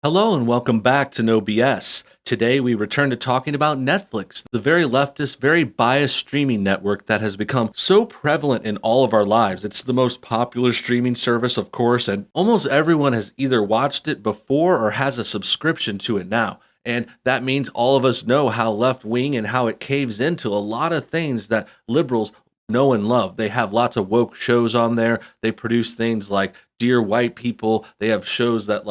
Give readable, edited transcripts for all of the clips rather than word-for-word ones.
Hello and welcome back to NoBS. Today we return to talking about Netflix, the very leftist, very biased streaming network that has become so prevalent in all of our lives. It's the most popular streaming service, of course, and almost everyone has either watched it before or has a subscription to it now. And that means all of us know how left wing and how it caves into a lot of things that liberals know and love. They have lots of woke shows on there. They produce things like Dear White People. They have shows that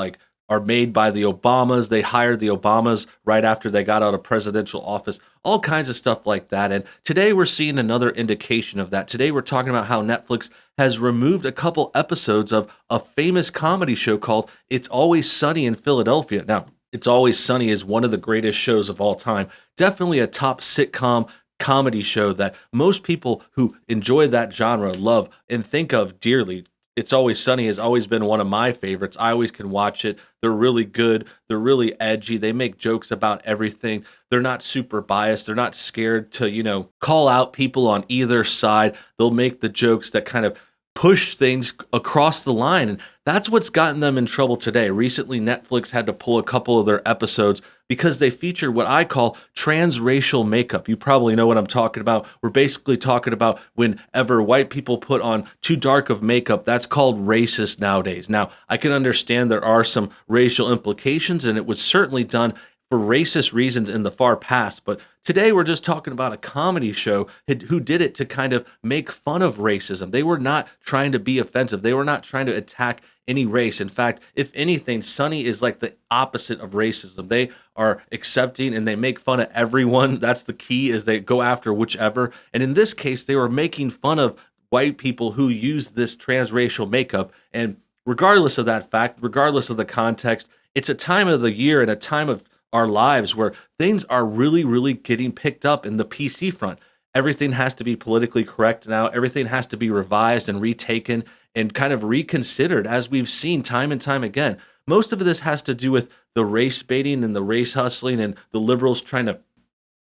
are made by the Obamas. They hired the Obamas right after they got out of presidential office, all kinds of stuff like that. And today we're seeing another indication of that. Today we're talking about how Netflix has removed a couple episodes of a famous comedy show called It's Always Sunny in Philadelphia. Now, It's Always Sunny is one of the greatest shows of all time. Definitely a top sitcom comedy show that most people who enjoy that genre love and think of dearly. It's Always Sunny has always been one of my favorites. I always can watch it. They're really good. They're really edgy. They make jokes about everything. They're not super biased. They're not scared to, call out people on either side. They'll make the jokes that kind of push things across the line. And that's what's gotten them in trouble today. Recently, Netflix had to pull a couple of their episodes because they feature what I call transracial makeup. You probably know what I'm talking about. We're basically talking about whenever white people put on too dark of makeup, that's called racist nowadays. Now, I can understand there are some racial implications, and it was certainly done for racist reasons in the far past. But today we're just talking about a comedy show who did it to kind of make fun of racism. They were not trying to be offensive. They were not trying to attack any race. In fact, if anything, Sunny is like the opposite of racism. They are accepting and they make fun of everyone. That's the key, is they go after whichever. And in this case, they were making fun of white people who use this transracial makeup. And regardless of that fact, regardless of the context, it's a time of the year and a time of our lives where things are really, really getting picked up in the PC front. Everything has to be politically correct now. Everything has to be revised and retaken and kind of reconsidered, as we've seen time and time again. Most of this has to do with the race baiting and the race hustling and the liberals trying to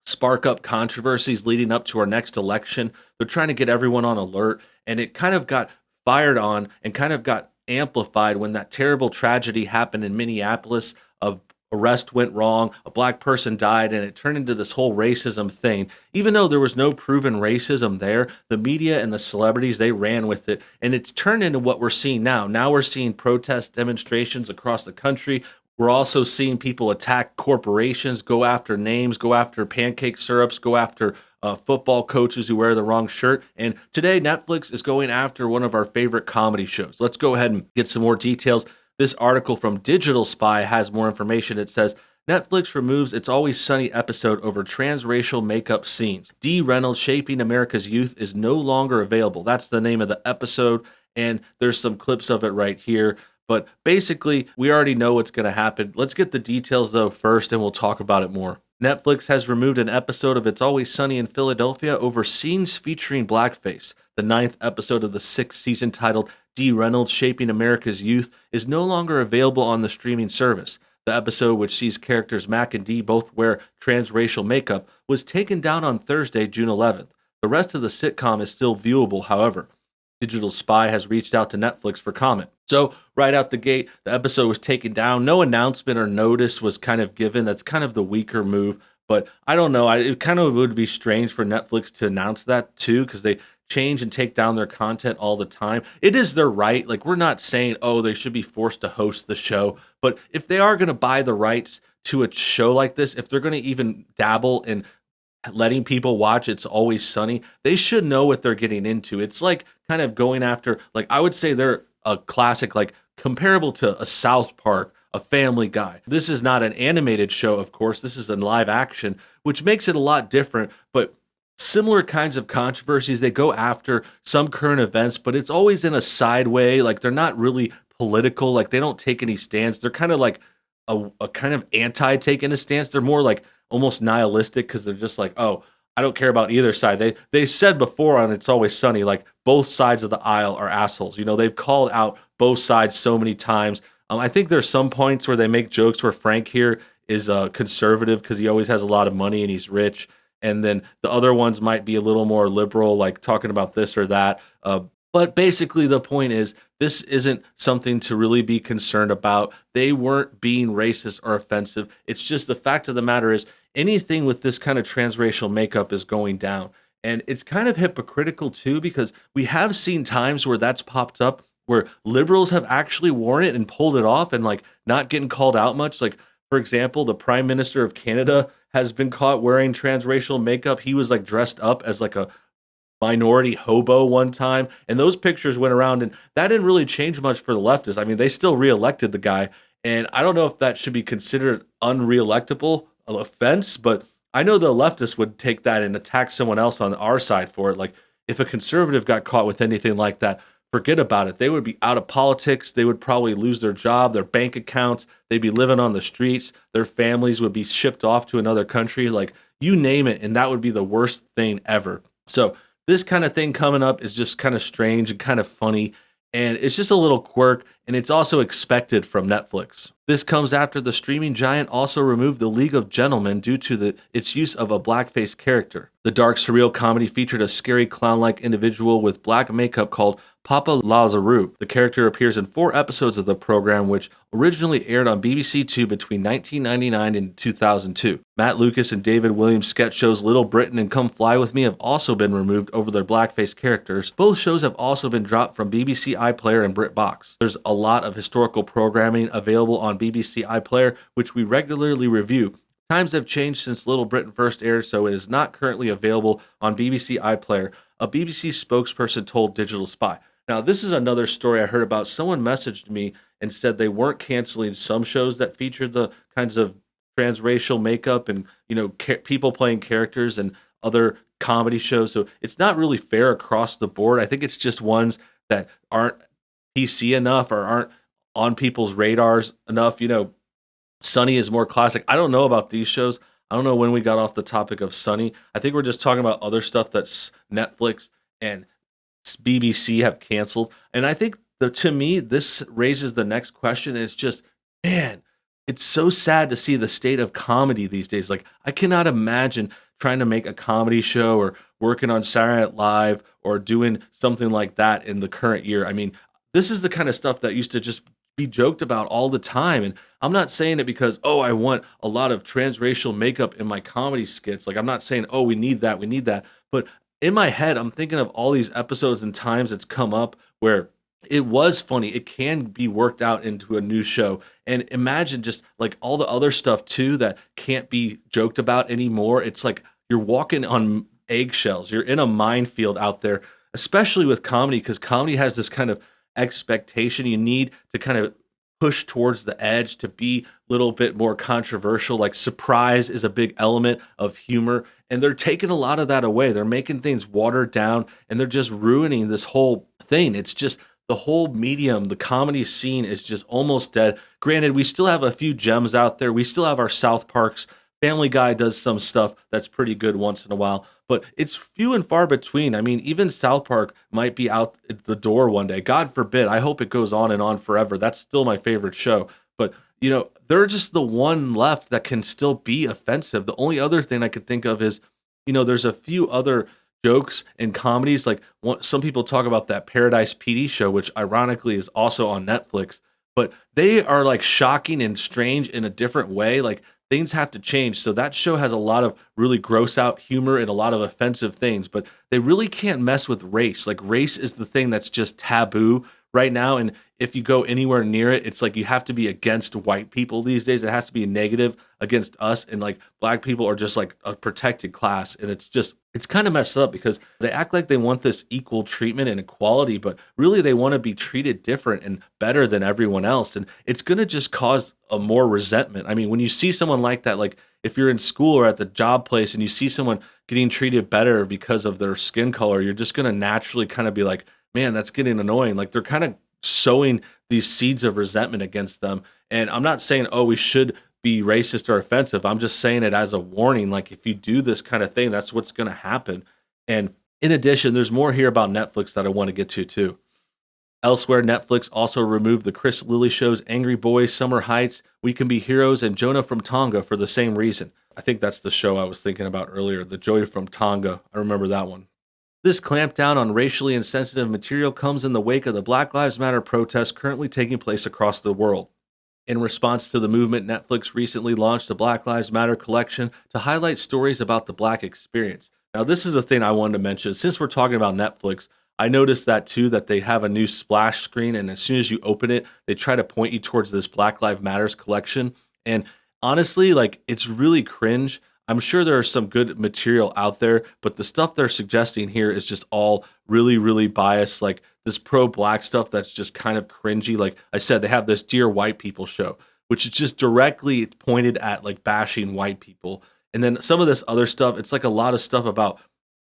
spark up controversies leading up to our next election. They're trying to get everyone on alert, and it kind of got fired on and kind of got amplified when that terrible tragedy happened in Minneapolis. Of arrest went wrong, a black person died, and it turned into this whole racism thing. Even though there was no proven racism there, the media and the celebrities, they ran with it, and it's turned into what we're seeing now. Now we're seeing protest demonstrations across the country. We're also seeing people attack corporations, go after names, go after pancake syrups, go after football coaches who wear the wrong shirt. And today, Netflix is going after one of our favorite comedy shows. Let's go ahead and get some more details. This article from Digital Spy has more information. It says, Netflix removes It's Always Sunny episode over transracial makeup scenes. D. Reynolds Shaping America's Youth is no longer available. That's the name of the episode, and there's some clips of it right here. But basically, we already know what's going to happen. Let's get the details, though, first, and we'll talk about it more. Netflix has removed an episode of It's Always Sunny in Philadelphia over scenes featuring blackface. The 9th episode of the 6th season, titled D. Reynolds Shaping America's Youth, is no longer available on the streaming service. The episode, which sees characters Mac and Dee both wear transracial makeup, was taken down on Thursday, June 11th. The rest of the sitcom is still viewable, however. Digital Spy has reached out to Netflix for comment. So, right out the gate, the episode was taken down. No announcement or notice was kind of given. That's kind of the weaker move. But I don't know. It kind of would be strange for Netflix to announce that too, because they change and take down their content all the time. It is their right. Like, we're not saying, oh, they should be forced to host the show. But if they are going to buy the rights to a show like this, if they're going to even dabble in letting people watch It's Always Sunny, they should know what they're getting into. It's like kind of going after, like, I would say they're a classic, like comparable to a South Park, a Family Guy. This is not an animated show, of course. This is in live action, which makes it a lot different, but similar kinds of controversies. They go after some current events, but it's always in a side way. Like, they're not really political. Like, they don't take any stance. They're kind of like a kind of anti-taking a stance. They're more like almost nihilistic, because they're just like, oh, I don't care about either side. They said before on It's Always Sunny, like, both sides of the aisle are assholes. They've called out both sides so many times. I think there's some points where they make jokes where Frank here is conservative because he always has a lot of money and he's rich. And then the other ones might be a little more liberal, like talking about this or that. But basically, the point is, this isn't something to really be concerned about. They weren't being racist or offensive. It's just the fact of the matter is, anything with this kind of transracial makeup is going down. And it's kind of hypocritical too, because we have seen times where that's popped up where liberals have actually worn it and pulled it off and like not getting called out much. Like, for example, the Prime Minister of Canada has been caught wearing transracial makeup. He was like dressed up as like a minority hobo one time, and those pictures went around, and that didn't really change much for the leftists. I mean, they still reelected the guy, and I don't know if that should be considered unreelectable offense, but I know the leftists would take that and attack someone else on our side for it. Like, if a conservative got caught with anything like that, forget about it. They would be out of politics. They would probably lose their job, their bank accounts. They'd be living on the streets. Their families would be shipped off to another country. Like, you name it, and that would be the worst thing ever. So this kind of thing coming up is just kind of strange and kind of funny, and it's just a little quirk, and it's also expected from Netflix. This comes after the streaming giant also removed The League of Gentlemen due to its use of a blackface character. The dark, surreal comedy featured a scary clown-like individual with black makeup called Papa Lazarou. The character appears in 4 episodes of the program, which originally aired on BBC Two between 1999 and 2002. Matt Lucas and David Williams' sketch shows Little Britain and Come Fly With Me have also been removed over their blackface characters. Both shows have also been dropped from BBC iPlayer and BritBox. There's a lot of historical programming available on BBC iPlayer, which we regularly review. Times have changed since Little Britain first aired, so it is not currently available on BBC iPlayer, a BBC spokesperson told Digital Spy. Now, this is another story I heard about. Someone messaged me and said they weren't canceling some shows that featured the kinds of transracial makeup and, people playing characters and other comedy shows. So it's not really fair across the board. I think it's just ones that aren't PC enough or aren't on people's radars enough. Sunny is more classic. I don't know about these shows. I don't know when we got off the topic of Sunny. I think we're just talking about other stuff that's Netflix and BBC have canceled. And I think to me, this raises the next question. And it's just, man, it's so sad to see the state of comedy these days. Like, I cannot imagine trying to make a comedy show or working on Saturday Night Live or doing something like that in the current year. I mean, this is the kind of stuff that used to just be joked about all the time. And I'm not saying it because, I want a lot of transracial makeup in my comedy skits. Like, I'm not saying, we need that. But in my head, I'm thinking of all these episodes and times it's come up where it was funny. It can be worked out into a new show. And imagine just like all the other stuff too that can't be joked about anymore. It's like you're walking on eggshells. You're in a minefield out there, especially with comedy, because comedy has this kind of expectation. You need to kind of push towards the edge to be a little bit more controversial. Like, surprise is a big element of humor, and they're taking a lot of that away. They're making things watered down, and they're just ruining this whole thing. It's just the whole medium, the comedy scene is just almost dead. Granted, we still have a few gems out there. We still have our South Parks. Family Guy does some stuff that's pretty good once in a while, but it's few and far between. I mean, even South Park might be out the door one day. God forbid. I hope it goes on and on forever. That's still my favorite show. But, they're just the one left that can still be offensive. The only other thing I could think of is, there's a few other jokes and comedies. Like, some people talk about that Paradise PD show, which ironically is also on Netflix, but they are like shocking and strange in a different way. Like, things have to change. So that show has a lot of really gross out humor and a lot of offensive things, but they really can't mess with race. Like, race is the thing that's just taboo right now. And if you go anywhere near it, it's like you have to be against white people these days. It has to be negative against us. And like, black people are just like a protected class. And it's kind of messed up because they act like they want this equal treatment and equality, but really they want to be treated different and better than everyone else. And it's going to just cause a more resentment. I mean, when you see someone like that, like if you're in school or at the job place and you see someone getting treated better because of their skin color, you're just going to naturally kind of be like, man, that's getting annoying. Like, they're kind of sowing these seeds of resentment against them. And I'm not saying, we should be racist or offensive. I'm just saying it as a warning. Like, if you do this kind of thing, that's what's going to happen. And in addition, there's more here about Netflix that I want to get to too. Elsewhere, Netflix also removed the Chris Lilly shows Angry Boys, Summer Heights, We Can Be Heroes, and Jonah from Tonga for the same reason. I think that's the show I was thinking about earlier, the Joy from Tonga. I remember that one. This clampdown on racially insensitive material comes in the wake of the Black Lives Matter protests currently taking place across the world. In response to the movement, Netflix recently launched a Black Lives Matter collection to highlight stories about the Black experience. Now, this is a thing I wanted to mention. Since we're talking about Netflix, I noticed that too, that they have a new splash screen, and as soon as you open it, they try to point you towards this Black Lives Matters collection. And honestly, like, it's really cringe. I'm sure there is some good material out there, but the stuff they're suggesting here is just all really, really biased. Like this pro-black stuff that's just kind of cringy. Like I said, they have this Dear White People show, which is just directly pointed at like bashing white people. And then some of this other stuff, it's like a lot of stuff about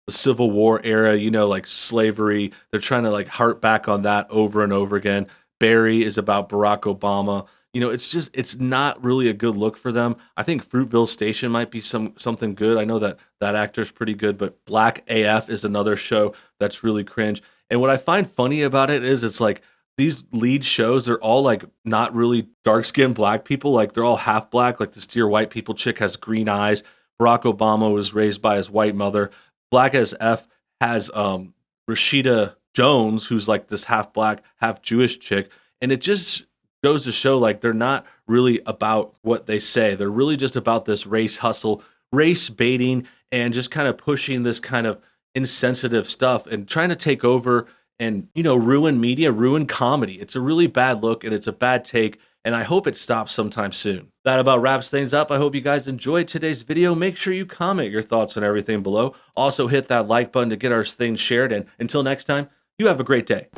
the Civil War era, you know, like slavery. They're trying to like harp back on that over and over again. Barry is about Barack Obama. You know, it's not really a good look for them. I think Fruitville Station might be something good. I know that that actor's pretty good, but Black AF is another show that's really cringe. And what I find funny about it is it's like these lead shows, they're all like not really dark-skinned black people. Like they're all half black. Like this Dear White People chick has green eyes. Barack Obama was raised by his white mother. Black as F has Rashida Jones, who's like this half black, half Jewish chick. And it just goes to show like they're not really about what they say. They're really just about this race hustle, race baiting, and just kind of pushing this kind of insensitive stuff and trying to take over and, you know, ruin media, ruin comedy. It's a really bad look and it's a bad take, and I hope it stops sometime soon. That about wraps things up. I hope you guys enjoyed today's video. Make sure you comment your thoughts on everything below. Also hit that like button to get our things shared, and until next time, you have a great day.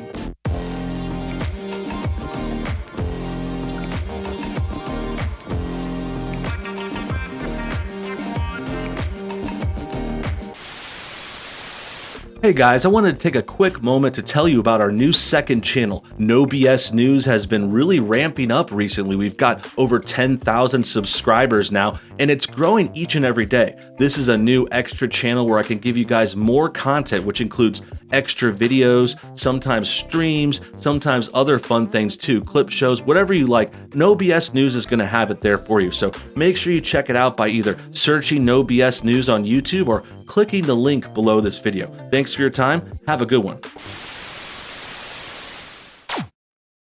Hey guys, I wanted to take a quick moment to tell you about our new second channel. NoBS News has been really ramping up recently. We've got over 10,000 subscribers now, and it's growing each and every day. This is a new extra channel where I can give you guys more content, which includes extra videos, sometimes streams, sometimes other fun things too, clip shows, whatever you like. NoBS News is going to have it there for you. So make sure you check it out by either searching NoBS News on YouTube or clicking the link below this video. Thanks for your time. Have a good one.